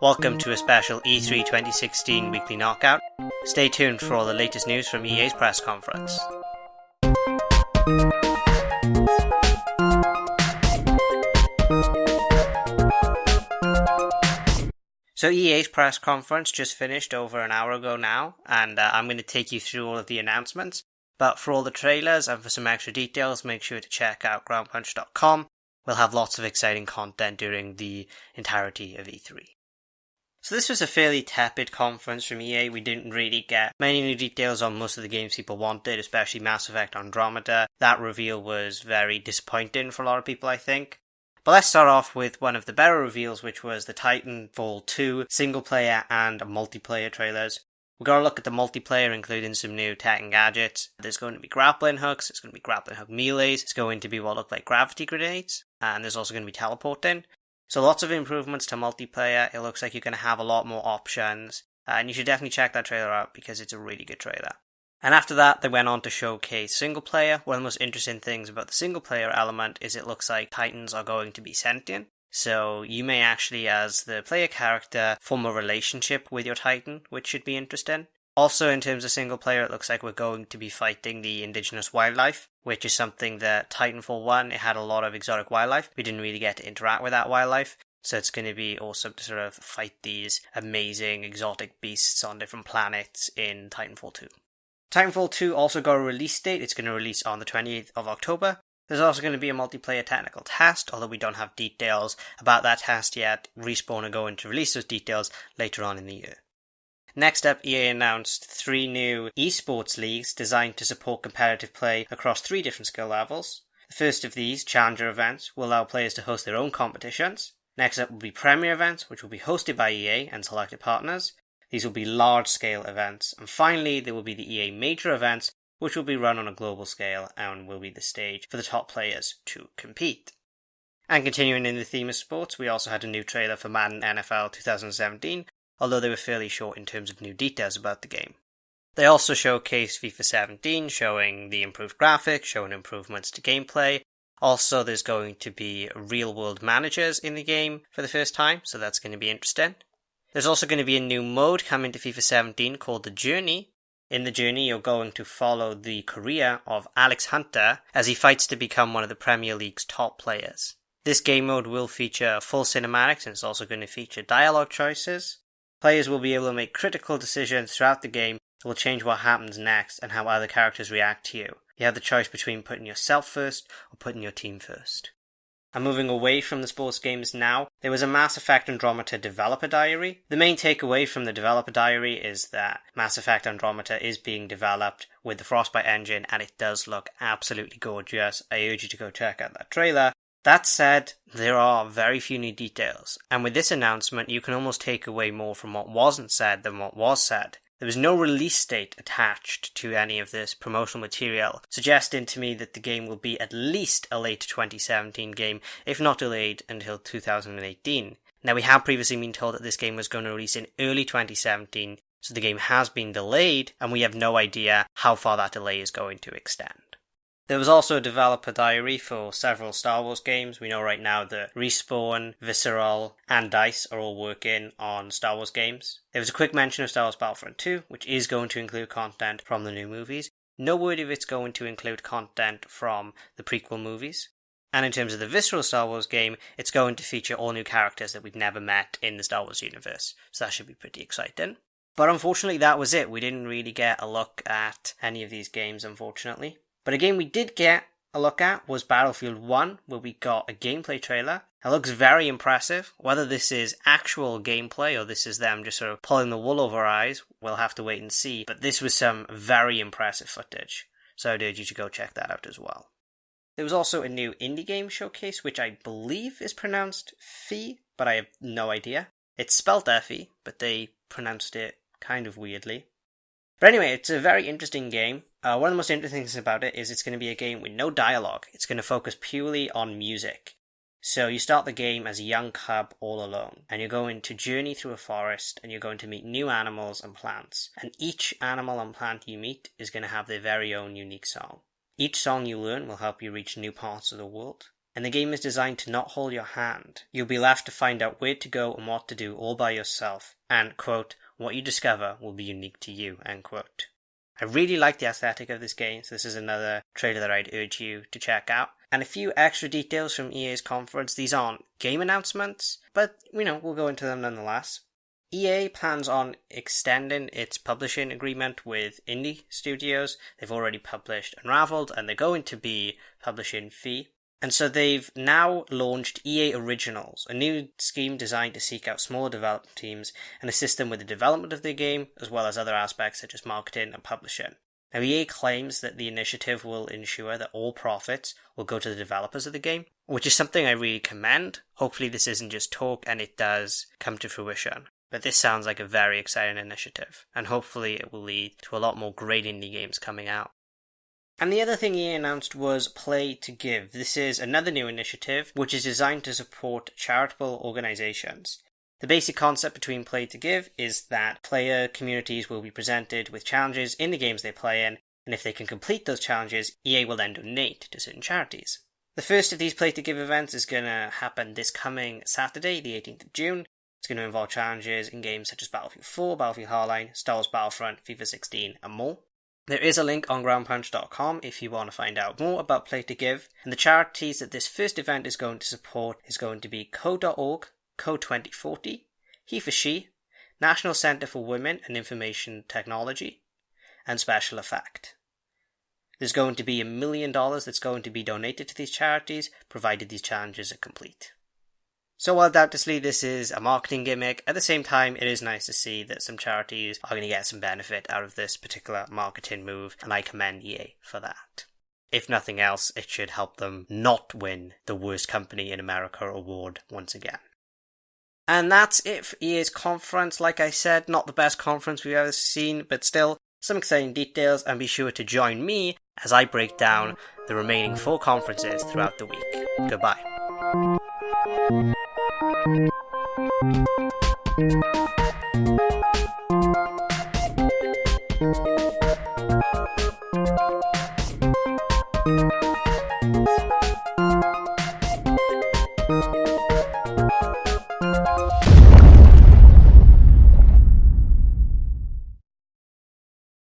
Welcome to a special E3 2016 weekly knockout. Stay tuned for all the latest news from EA's press conference. So EA's press conference just finished over an hour ago now, and I'm going to take you through all of the announcements. But for all the trailers and for some extra details, make sure to check out groundpunch.com. We'll have lots of exciting content during the entirety of E3. So this was a fairly tepid conference from EA. We didn't really get many new details on most of the games people wanted, especially Mass Effect Andromeda. That reveal was very disappointing for a lot of people, I think. But let's start off with one of the better reveals, which was the Titanfall 2 single-player and multiplayer trailers. We're going to look at the multiplayer, including some new tech and gadgets. There's going to be grappling hooks, there's going to be grappling hook melees, it's going to be what look like gravity grenades, and there's also going to be teleporting. So lots of improvements to multiplayer. It looks like you're going to have a lot more options, and you should definitely check that trailer out because it's a really good trailer. And after that, they went on to showcase single player. One of the most interesting things about the single player element is it looks like Titans are going to be sentient. So you may actually, as the player character, form a relationship with your Titan, which should be interesting. Also, in terms of single player, it looks like we're going to be fighting the indigenous wildlife, which is something that Titanfall 1, it had a lot of exotic wildlife. We didn't really get to interact with that wildlife. So it's going to be awesome to sort of fight these amazing exotic beasts on different planets in Titanfall 2. Titanfall 2 also got a release date. It's going to release on the 28th of October. There's also going to be a multiplayer technical test, although we don't have details about that test yet. Respawn are going to release those details later on in the year. Next up, EA announced 3 new esports leagues designed to support competitive play across 3 different skill levels. The first of these, Challenger events, will allow players to host their own competitions. Next up will be Premier events, which will be hosted by EA and selected partners. These will be large-scale events. And finally, there will be the EA Major events, which will be run on a global scale and will be the stage for the top players to compete. And continuing in the theme of sports, we also had a new trailer for Madden NFL 2017, although they were fairly short in terms of new details about the game. They also showcased FIFA 17, showing the improved graphics, showing improvements to gameplay. Also, there's going to be real-world managers in the game for the first time, so that's going to be interesting. There's also going to be a new mode coming to FIFA 17 called The Journey. In The Journey, you're going to follow the career of Alex Hunter as he fights to become one of the Premier League's top players. This game mode will feature full cinematics, and it's also going to feature dialogue choices. Players will be able to make critical decisions throughout the game that will change what happens next and how other characters react to you. You have the choice between putting yourself first or putting your team first. And moving away from the sports games now, there was a Mass Effect Andromeda developer diary. The main takeaway from the developer diary is that Mass Effect Andromeda is being developed with the Frostbite engine and it does look absolutely gorgeous. I urge you to go check out that trailer. That said, there are very few new details, and with this announcement you can almost take away more from what wasn't said than what was said. There was no release date attached to any of this promotional material, suggesting to me that the game will be at least a late 2017 game, if not delayed until 2018. Now, we have previously been told that this game was going to release in early 2017, so the game has been delayed, and we have no idea how far that delay is going to extend. There was also a developer diary for several Star Wars games. We know right now that Respawn, Visceral, and DICE are all working on Star Wars games. There was a quick mention of Star Wars Battlefront 2, which is going to include content from the new movies. No word if it's going to include content from the prequel movies. And in terms of the Visceral Star Wars game, it's going to feature all new characters that we've never met in the Star Wars universe. So that should be pretty exciting. But unfortunately, that was it. We didn't really get a look at any of these games, unfortunately. But a game we did get a look at was Battlefield 1, where we got a gameplay trailer. It looks very impressive. Whether this is actual gameplay or this is them just sort of pulling the wool over our eyes, we'll have to wait and see. But this was some very impressive footage, so I'd urge you to go check that out as well. There was also a new indie game showcase, which I believe is pronounced Fee, but I have no idea. It's spelled Effie, but they pronounced it kind of weirdly. But anyway, it's a very interesting game. One of the most interesting things about it is it's going to be a game with no dialogue. It's going to focus purely on music. So you start the game as a young cub all alone, and you're going to journey through a forest, and you're going to meet new animals and plants. And each animal and plant you meet is going to have their very own unique song. Each song you learn will help you reach new parts of the world. And the game is designed to not hold your hand. You'll be left to find out where to go and what to do all by yourself. And, quote, what you discover will be unique to you, end quote. I really like the aesthetic of this game, so this is another trailer that I'd urge you to check out. And a few extra details from EA's conference. These aren't game announcements, but, we'll go into them nonetheless. EA plans on extending its publishing agreement with indie studios. They've already published Unraveled, and they're going to be publishing Fee. And so they've now launched EA Originals, a new scheme designed to seek out smaller development teams and assist them with the development of their game, as well as other aspects such as marketing and publishing. Now, EA claims that the initiative will ensure that all profits will go to the developers of the game, which is something I really commend. Hopefully this isn't just talk and it does come to fruition. But this sounds like a very exciting initiative, and hopefully it will lead to a lot more great indie games coming out. And the other thing EA announced was Play to Give. This is another new initiative which is designed to support charitable organizations. The basic concept between Play to Give is that player communities will be presented with challenges in the games they play in, and if they can complete those challenges, EA will then donate to certain charities. The first of these Play to Give events is going to happen this coming Saturday, the 18th of June. It's going to involve challenges in games such as Battlefield 4, Battlefield Hardline, Star Wars Battlefront, FIFA 16, and more. There is a link on groundpunch.com if you want to find out more about Play to Give, and the charities that this first event is going to support is going to be Code.org, Code 2040, He for She, National Centre for Women and Information Technology, and Special Effect. There's going to be $1 million that's going to be donated to these charities, provided these challenges are complete. So while doubtlessly this is a marketing gimmick, at the same time it is nice to see that some charities are going to get some benefit out of this particular marketing move, and I commend EA for that. If nothing else, it should help them not win the Worst Company in America award once again. And that's it for EA's conference. Like I said, not the best conference we've ever seen, but still some exciting details, and be sure to join me as I break down the remaining 4 conferences throughout the week. Goodbye.